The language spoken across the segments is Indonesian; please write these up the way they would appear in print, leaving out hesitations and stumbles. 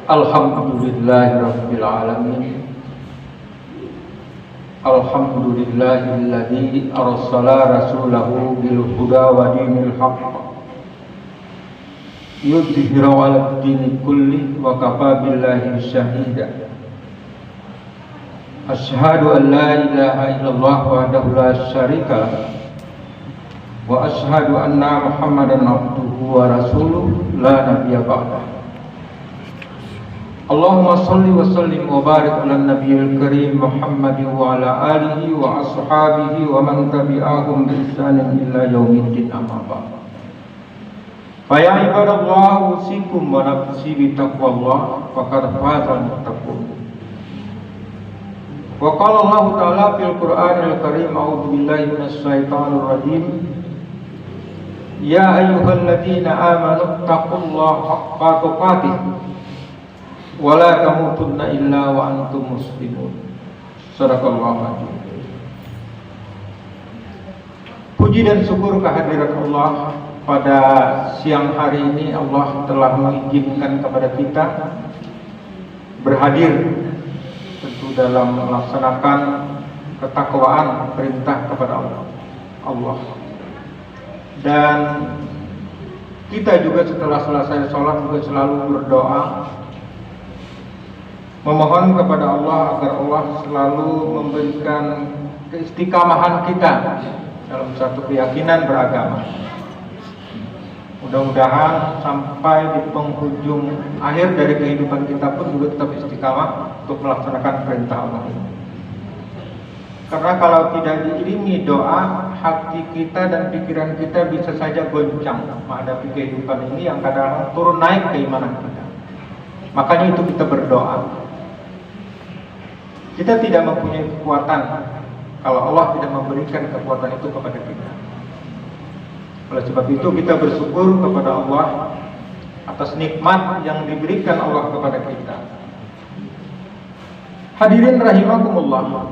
Alhamdulillahirabbil alamin. Alhamdulillahilladzi arsala rasulahu bil huda wa dinil haqq yudhhiru 'alad dini kulli wa kafa billahi syahida. Asyhadu an la ilaha illallah wahdahu la syarika lah wa asyhadu anna Muhammadan abduhu wa rasuluhu la nabiyya ba'dah. Allahumma salli wa sallim wa barik ala nabiyil karim Muhammad wa ala alihi wa ashabihi wa man tabi'ahum bi ihsanin ila yaumiddin, amma ba'd. Fa ya ibadallah, usikum wa nafsi bi taqwallah faqad fazal muttaqun. Wa qala Allah ta'ala fil Qur'anil karim, a'udzu billahi minasy syaithanir rajim. Ya ayyuhalladzina amanu taqullaha haqqa tuqatih wala tamutunna illa wa antum muslimun. Shadaqallahu adzim. Puji dan syukur kehadirat Allah pada siang hari ini. Allah telah mengizinkan kepada kita berhadir tentu dalam melaksanakan ketakwaan perintah kepada Allah. Dan kita juga setelah selesai sholat juga selalu berdoa memohon kepada Allah agar Allah selalu memberikan keistiqamahan kita dalam satu keyakinan beragama. Mudah-mudahan sampai di penghujung akhir dari kehidupan kita pun juga tetap istiqamah untuk melaksanakan perintah Allah. Karena kalau tidak diiringi doa, hati kita dan pikiran kita bisa saja goncang menghadapi kehidupan ini yang kadang turun naik keimanan kita. Makanya itu kita berdoa. Kita tidak mempunyai kekuatan kalau Allah tidak memberikan kekuatan itu kepada kita. Oleh sebab itu kita bersyukur kepada Allah atas nikmat yang diberikan Allah kepada kita. Hadirin rahimakumullah,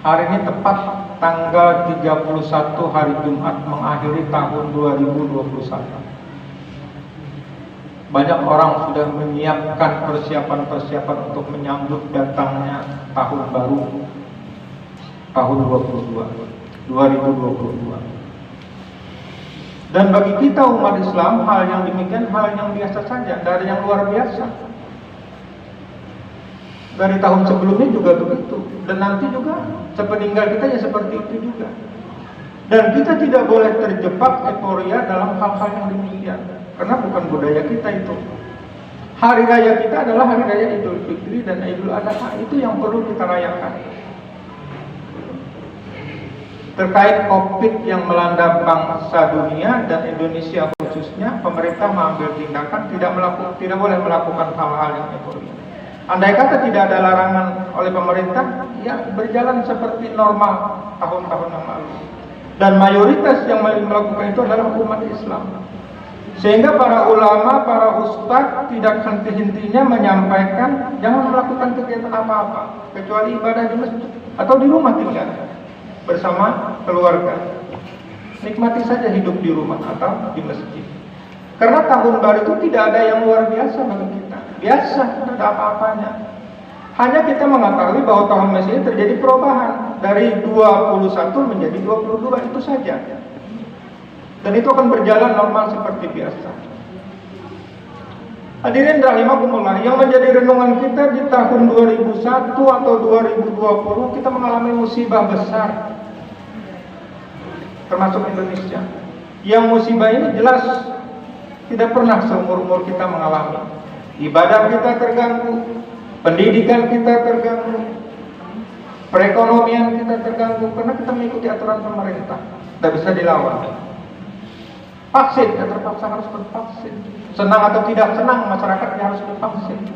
hari ini tepat tanggal 31 hari Jumat mengakhiri tahun 2021. Banyak orang sudah menyiapkan persiapan-persiapan untuk menyambut datangnya tahun baru, tahun 2022. Dan bagi kita umat Islam, hal yang demikian hal yang biasa saja, tidak ada yang luar biasa. Dari tahun sebelumnya juga begitu, dan nanti juga sepeninggal kita ya seperti itu juga. Dan kita tidak boleh terjebak euforia dalam hal-hal yang demikian, karena bukan budaya kita itu. Hari raya kita adalah hari raya Idul Fitri dan Idul Adha, itu yang perlu kita rayakan. Terkait COVID yang melanda bangsa dunia dan Indonesia khususnya, pemerintah mengambil tindakan tidak boleh melakukan hal-hal yang euforia. Andai kata tidak ada larangan oleh pemerintah, ya berjalan seperti normal tahun-tahun yang lalu. Dan mayoritas yang melakukan itu adalah umat Islam. Sehingga para ulama, para ustadz tidak henti-hentinya menyampaikan jangan melakukan kegiatan apa-apa kecuali ibadah di masjid atau di rumah tinggal bersama keluarga. Nikmati saja hidup di rumah atau di masjid. Karena tahun baru itu tidak ada yang luar biasa bagi kita. Biasa, tidak ada apa-apanya. Hanya kita mengetahui bahwa tahun Masehi terjadi perubahan dari 21 menjadi 22, itu saja. Dan itu akan berjalan normal seperti biasa. Hadirin rahimakumullah, yang menjadi renungan kita di tahun 2001 atau 2020 kita mengalami musibah besar, termasuk Indonesia. Yang musibah ini jelas tidak pernah seumur-umur kita mengalami. Ibadah kita terganggu, pendidikan kita terganggu, perekonomian kita terganggu karena kita mengikuti aturan pemerintah, tidak bisa dilawan. Vaksin, ya terpaksa harus bervaksin. Senang atau tidak senang, masyarakatnya harus bervaksin.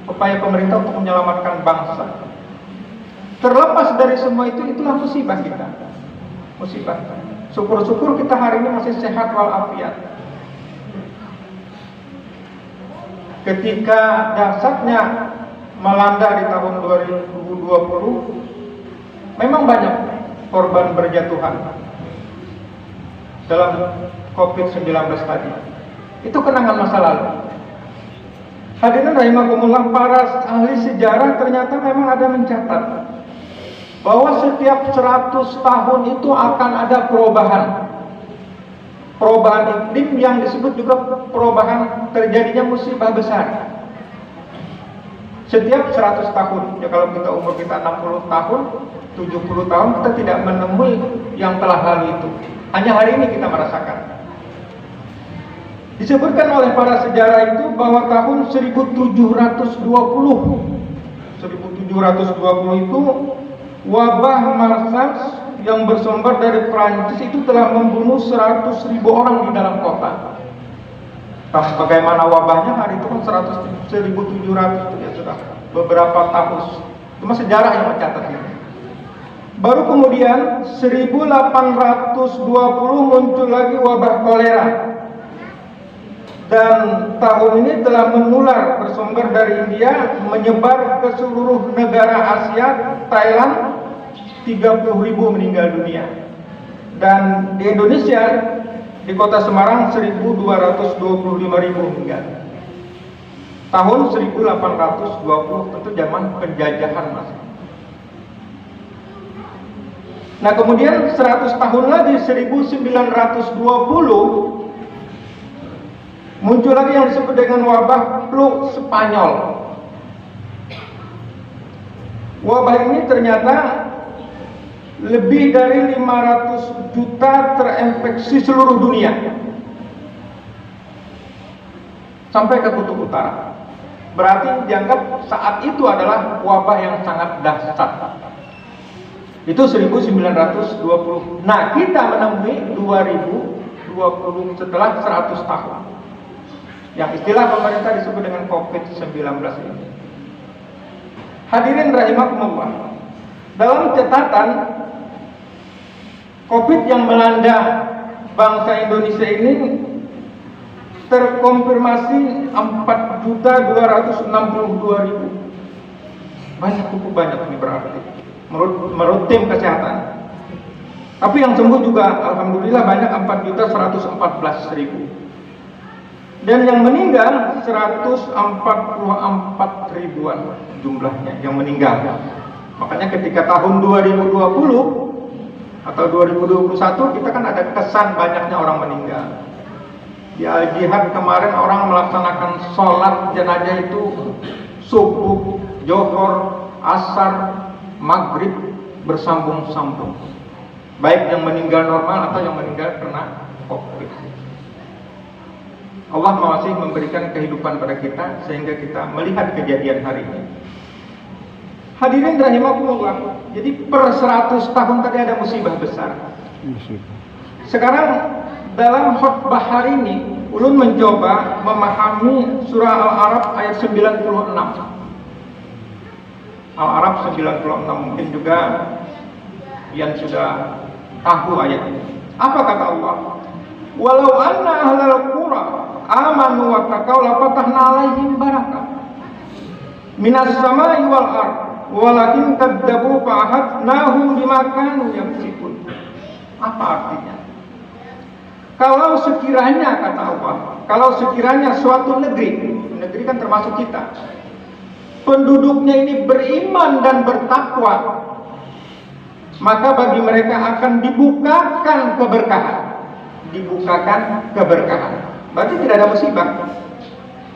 Upaya pemerintah untuk menyelamatkan bangsa. Terlepas dari semua itu, itulah musibah kita. Musibah. Syukur-syukur kita hari ini masih sehat walafiat. Ketika dahsyatnya melanda di tahun 2020, memang banyak korban berjatuhan dalam COVID-19 tadi. Itu kenangan masa lalu. Hadirin rahimakumullah, para ahli sejarah ternyata memang ada mencatat bahwa setiap 100 tahun itu akan ada perubahan iklim yang disebut juga perubahan terjadinya musibah besar. Setiap 100 tahun, ya kalau kita umur kita 60 tahun, 70 tahun, kita tidak menemui yang telah lalu itu. Hanya hari ini kita merasakan. Disebutkan oleh para sejarah itu bahwa tahun 1720 itu wabah MARSARS yang bersumber dari Prancis itu telah membunuh 100.000 orang di dalam kota. Bagaimana wabahnya hari itu kan 1700 itu ya sudah beberapa tahun. Cuma sejarah yang mencatat ini. Baru kemudian 1820 muncul lagi wabah kolera. Dan tahun ini telah menular bersumber dari India, menyebar ke seluruh negara Asia, Thailand, 30.000 meninggal dunia. Dan di Indonesia, di kota Semarang 1.225.000 meninggal. Tahun 1820 tentu zaman penjajahan masih. Nah kemudian 100 tahun lagi 1920 muncul lagi yang disebut dengan wabah flu Spanyol. Wabah ini ternyata lebih dari 500 juta terinfeksi seluruh dunia sampai ke kutub utara. Berarti dianggap saat itu adalah wabah yang sangat dahsyat. Itu 1920. Nah kita menemui 2020 setelah 100 tahun. Yang istilah pemerintah disebut dengan COVID-19 ini. Hadirin rahimakumullah, dalam catatan COVID yang melanda bangsa Indonesia ini terkonfirmasi 4.262.000. Banyak, cukup banyak ini berarti menurut tim kesehatan. Tapi yang sembuh juga alhamdulillah banyak, 4.114.000. Dan yang meninggal 144 ribuan jumlahnya yang meninggal. Makanya ketika tahun 2020 atau 2021 kita kan ada kesan banyaknya orang meninggal. Di Al-Jihad kemarin orang melaksanakan sholat jenazah itu subuh, johor, asar, maghrib bersambung-sambung. Baik yang meninggal normal atau yang meninggal karena COVID. Allah masih memberikan kehidupan pada kita sehingga kita melihat kejadian hari ini. Hadirin rahimakumullah. Jadi per 100 tahun tadi ada musibah besar. Sekarang dalam khutbah hari ini ulun mencoba memahami surah Al-A'raf ayat 96. Al-A'raf 96 mungkin juga yang sudah tahu ayat ini. Apa kata Allah? Walau anna ahlal qura amanu wa taqaw la fatahna alaihim barakah minas samai wal ard walakin kadzabu fa akhadnahum bima kanu yaksibun. Apa artinya? Kalau sekiranya, kata Allah, kalau sekiranya suatu negeri kan termasuk kita, penduduknya ini beriman dan bertakwa, maka bagi mereka akan dibukakan keberkahan. Berarti tidak ada musibah.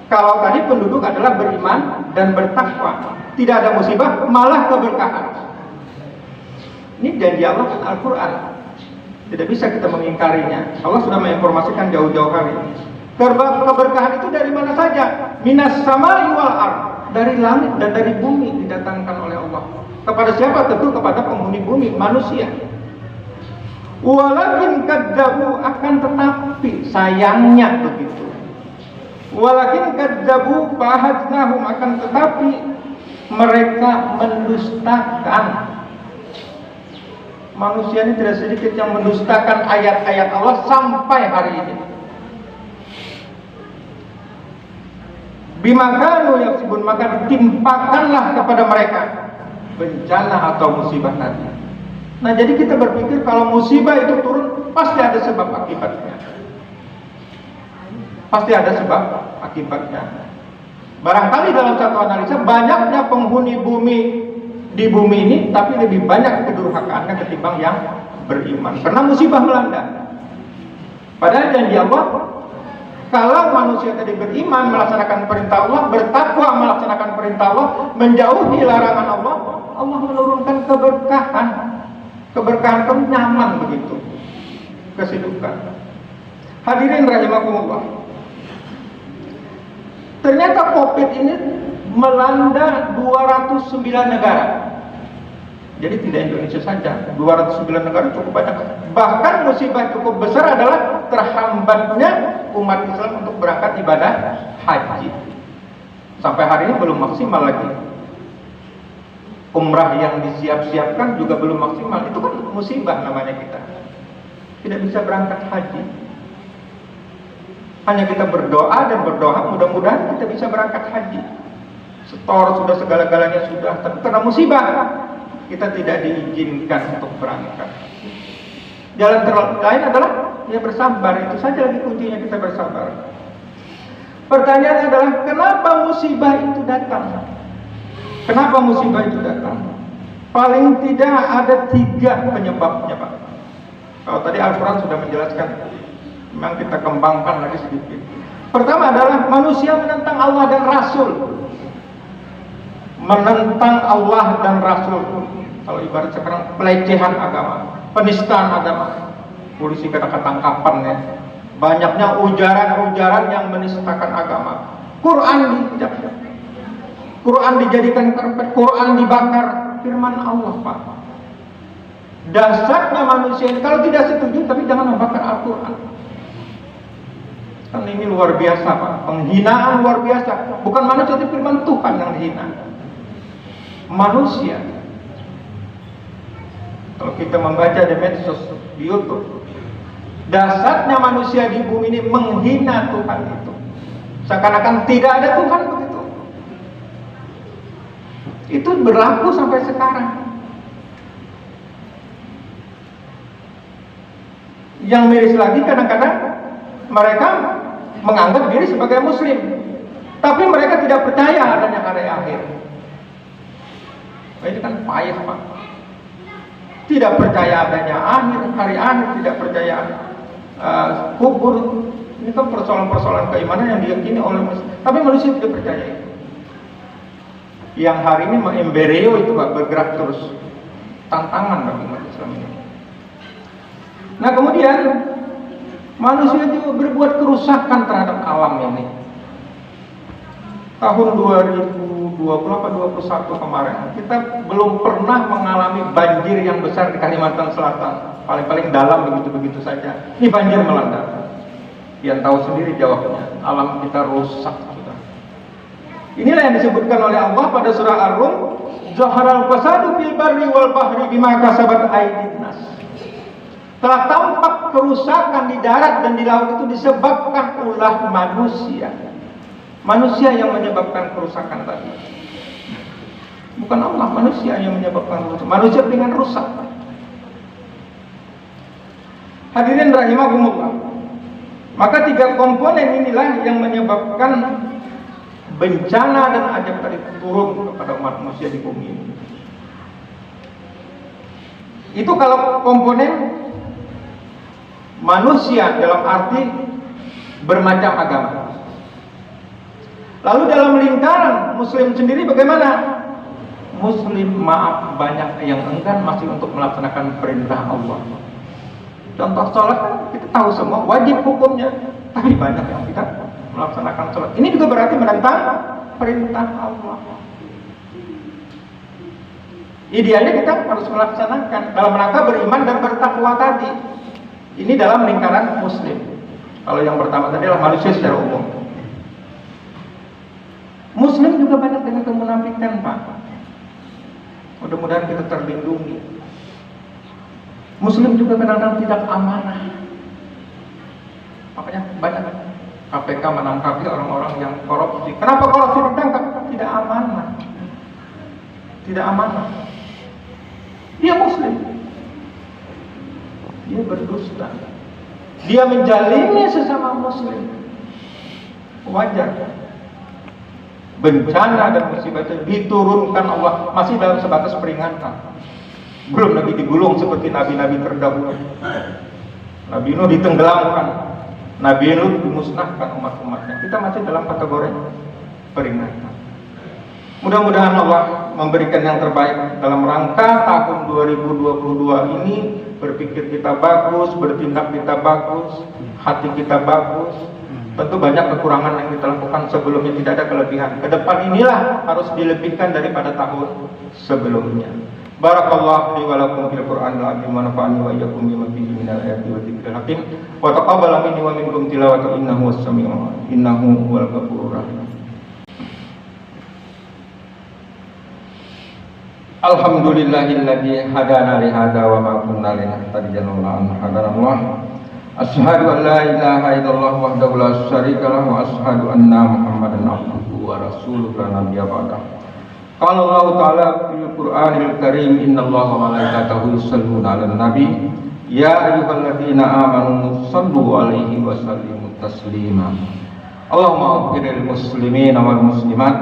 Kalau tadi penduduk adalah beriman dan bertakwa, tidak ada musibah, malah keberkahan. Ini janji Allah Al-Quran. Tidak bisa kita mengingkarinya. Allah sudah menginformasikan jauh-jauh hari. Keberkahan itu dari mana saja? Minas samai wal ard, dari langit dan dari bumi didatangkan oleh Allah. Kepada siapa? Tentu kepada penghuni bumi, manusia. Walakin kadzabu, akan tetapi sayangnya begitu. Walakin kadzabu fahadnahum, akan tetapi mereka mendustakan. Manusia ini tidak sedikit yang mendustakan ayat-ayat Allah sampai hari ini. Bima kanu yaksibun, maka ditimpakanlah kepada mereka bencana atau musibah tadi. Nah jadi kita berpikir kalau musibah itu turun pasti ada sebab akibatnya. Pasti ada sebab akibatnya. Barangkali dalam satu analisa, banyaknya penghuni bumi di bumi ini, tapi lebih banyak kedurhakaannya ketimbang yang beriman. Karena musibah melanda. Padahal janji Allah, kalau manusia tadi beriman, melaksanakan perintah Allah, bertakwa melaksanakan perintah Allah, menjauhi larangan Allah, Allah menurunkan keberkahan. Keberkahan itu nyaman begitu. Kehidupan. Hadirin rahimakumullah. Ternyata COVID ini melanda 209 negara. Jadi tidak Indonesia saja, 209 negara cukup banyak. Bahkan musibah cukup besar adalah terhambatnya umat Islam untuk berangkat ibadah haji. Sampai hari ini belum maksimal lagi. Umrah yang disiap-siapkan juga belum maksimal. Itu kan musibah namanya kita. Tidak bisa berangkat haji. Hanya kita berdoa dan berdoa, mudah-mudahan kita bisa berangkat haji. Setor sudah, segala-galanya sudah, tapi karena musibah kita tidak diizinkan untuk berangkat. Jalan lain adalah ya bersabar. Itu saja lagi kuncinya, kita bersabar. Pertanyaannya adalah kenapa musibah itu datang? Kenapa musibah itu datang? Paling tidak ada 3 penyebabnya, Pak. Kalau tadi Al-Quran sudah menjelaskan, memang kita kembangkan lagi sedikit. Pertama adalah manusia menentang Allah dan Rasul. Menentang Allah dan Rasul. Kalau ibarat sekarang pelecehan agama, penistaan agama. Polisi kena ketangkapan ya. Banyaknya ujaran-ujaran yang menistakan agama. Quran dijadikan karpet, Quran dibakar. Firman Allah, Pak. Dasarnya manusia ini, kalau tidak setuju, tapi jangan membakar Al-Quran. Kan ini luar biasa, Pak. Penghinaan luar biasa. Bukan manusia, tapi firman Tuhan yang dihina. Manusia. Kalau kita membaca di medsos, di YouTube, dasarnya manusia di bumi ini menghina Tuhan itu. Seakan-akan tidak ada Tuhan begitu. Itu berlaku sampai sekarang. Yang miris lagi, kadang-kadang mereka menganggap diri sebagai muslim, tapi mereka tidak percaya adanya hari akhir. Ini kan payah, Pak. Tidak percaya adanya hari akhir, tidak percaya kubur. Ini kan persoalan-persoalan keimanan yang diyakini oleh muslim, tapi manusia tidak percaya itu. Yang hari ini embrio itu, Pak, bergerak terus. Tantangan bagi umat Islam ini. Nah, kemudian manusia juga berbuat kerusakan terhadap alam ini. Tahun 2020-2021 kemarin, kita belum pernah mengalami banjir yang besar di Kalimantan Selatan. Paling-paling dalam begitu-begitu saja. Ini banjir melanda. Yang tahu sendiri jawabnya. Alam kita rusak sudah. Inilah yang disebutkan oleh Allah pada surah Ar-Rum. Zaharal fasadu fil barri wal bahri bima kasabat aydin nas. Telah tampak kerusakan di darat dan di laut itu disebabkan ulah manusia. Manusia yang menyebabkan kerusakan tadi. Bukan Allah, manusia yang menyebabkan kerusakan. Manusia dengan rusak. Hadirin rahimakumullah. Maka 3 komponen inilah yang menyebabkan bencana dan ajab tadi turun kepada umat manusia di bumi ini. Itu kalau komponen manusia dalam arti bermacam agama. Lalu dalam lingkaran muslim sendiri bagaimana? Muslim maaf banyak yang enggan masih untuk melaksanakan perintah Allah. Contoh sholat kan kita tahu semua wajib hukumnya, tapi banyak yang tidak melaksanakan sholat. Ini juga berarti menentang perintah Allah. Idealnya kita harus melaksanakan dalam rangka beriman dan bertakwa tadi. Ini dalam lingkaran muslim. Kalau yang pertama tadi adalah manusia secara umum. Muslim juga banyak dengan kemunafikan, Pak. Mudah-mudahan kita terlindungi. Muslim juga kadang-kadang tidak amanah. Makanya banyak KPK menangkapi orang-orang yang korupsi. Kenapa korupsi ditangkap? Tidak amanah. Tidak amanah. Dia Muslim. Dia berdusta. Dia menjalimi sesama Muslim. Wajar. bencana dan musibah itu diturunkan Allah masih dalam sebatas peringatan. Belum lagi digulung seperti nabi-nabi terdahulu. Nabi Nuh ditenggelamkan, Nabi Lut dimusnahkan umat-umatnya. Kita masih dalam kategori peringatan. Mudah-mudahan Allah memberikan yang terbaik dalam rangka tahun 2022 ini. Berpikir kita bagus, bertindak kita bagus, hati kita bagus. Tentu banyak kekurangan yang kita lakukan sebelumnya, tidak ada kelebihan. Kedepan inilah harus dilebihkan daripada tahun sebelumnya. Barakallahu li wa lakum fil Qur'anil azim wa nafa'ani wa iyyakum bima fihi minal ayati wa dzikril hakim wa taqabbal minni wa minkum tilawatahu innahu huwal ghafurur rahim. Alhamdulillahilladzi hadana li hadza wa ma kunna linahtadiya laula an hadanallah. Asyhadu an la ilaha illallah wahdahu la syarika lahu wa asyhadu anna Muhammadan abduhu wa rasuluhu la nabiyya ba'dahu. Qala Allah Ta'ala fil Qur'anil Karim innallaha wa malaikatahu yusholluna 'alan nabi ya ayyuhalladzina amanu shallu 'alaihi wa sallimu taslima. Allahumma ighfirlil muslimina wal muslimat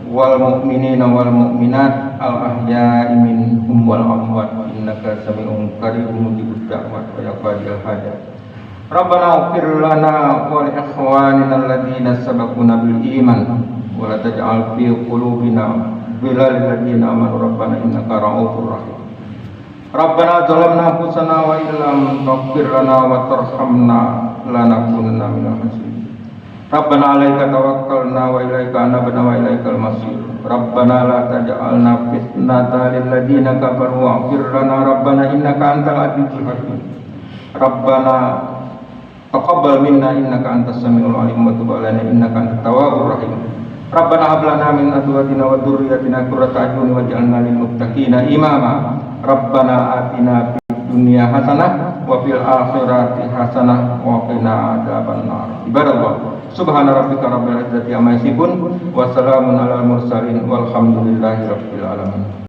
wal mu'minina wal mu'minat al ahya'i minhum wal amwat innaka sami'un qaribun mujibud da'wat wa ya qadil hajat. Rabbana ighfir lana wa li ikhwanina alladhina sabaquna bil iman wa la taj'al fi qulubina ghillan lil ladzina amanu rabbana innaka ra'ufur rahim. Rabbana zalamna anfusana wa illam taghfir lana wa tarhamna lanakunanna minal khasirin. Rabbana 'alaika tawakkalna wa ilaika anabna wa ilaikal masir. Rabbana la taj'alna fitnatan lil ladzina kafaru waghfir lana rabbana innaka antal azizul hakim. Rabbana taqabbal minna innaka antas samiul alim wa tub 'alaina innaka antat tawwabur rahim. Rabbana hab lana min azwajina wa dhurriyyatina qurrata a'yun waj'alna lil muttaqina imama. Rabbana atina fid dunya hasanah wa fil akhirati hasanah wa qina adzabannar. Ibadallah, subhana rabbika rabbil izzati amma yasifun wa salamun alal mursalin walhamdulillahi rabbil alamin.